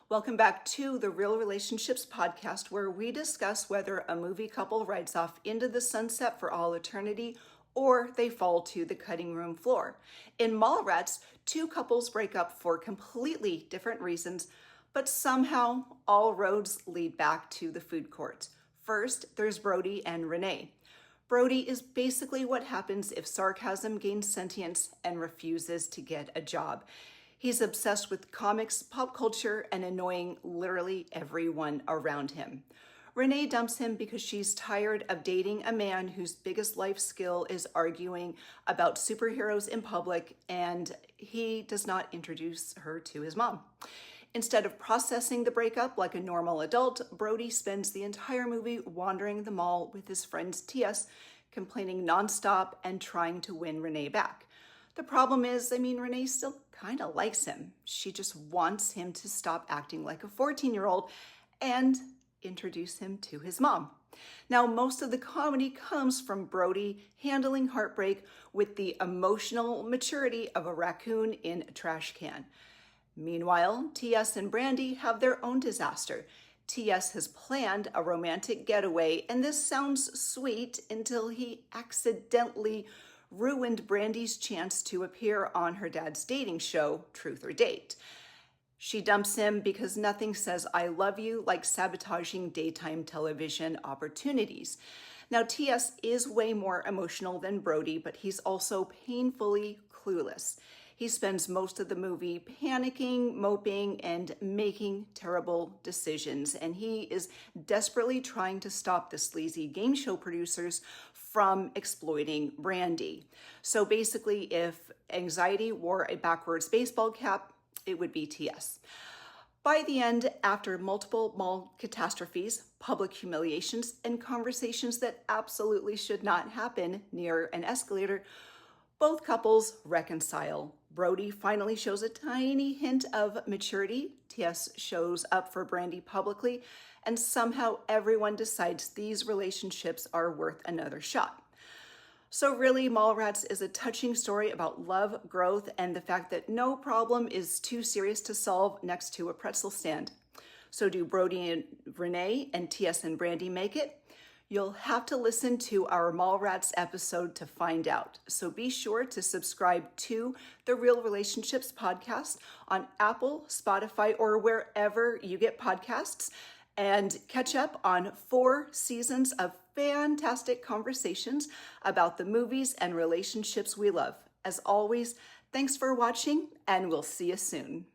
Welcome back to the Real Relationships podcast, where we discuss whether a movie couple rides off into the sunset for all eternity or they fall to the cutting room floor. In Mallrats, two couples break up for completely different reasons, but somehow all roads lead back to the food court. First, there's Brody and Renee. Brody is basically what happens if sarcasm gains sentience and refuses to get a job. He's obsessed with comics, pop culture, and annoying literally everyone around him. Renee dumps him because she's tired of dating a man whose biggest life skill is arguing about superheroes in public, and he does not introduce her to his mom. Instead of processing the breakup like a normal adult, Brody spends the entire movie wandering the mall with his friends T.S., complaining nonstop and trying to win Renee back. The problem is, Renee still kind of likes him. She just wants him to stop acting like a 14-year-old and introduce him to his mom. Now, most of the comedy comes from Brody handling heartbreak with the emotional maturity of a raccoon in a trash can. Meanwhile, T.S. and Brandy have their own disaster. T.S. has planned a romantic getaway, and this sounds sweet until he accidentally ruined Brandy's chance to appear on her dad's dating show, Truth or Date. She dumps him because nothing says I love you like sabotaging daytime television opportunities. Now, T.S. is way more emotional than Brody, but he's also painfully clueless. He spends most of the movie panicking, moping, and making terrible decisions. And he is desperately trying to stop the sleazy game show producers from exploiting Brandy. So basically, if anxiety wore a backwards baseball cap, it would be T.S. By the end, after multiple mall catastrophes, public humiliations, and conversations that absolutely should not happen near an escalator, both couples reconcile. Brody finally shows a tiny hint of maturity. T.S. shows up for Brandy publicly, and somehow everyone decides these relationships are worth another shot. So really, Mallrats is a touching story about love, growth, and the fact that no problem is too serious to solve next to a pretzel stand. So do Brody and Renee and T.S. and Brandy make it? You'll have to listen to our Mallrats episode to find out. So be sure to subscribe to the Real Relationships podcast on Apple, Spotify, or wherever you get podcasts, and catch up on 4 seasons of fantastic conversations about the movies and relationships we love. As always, thanks for watching, and we'll see you soon.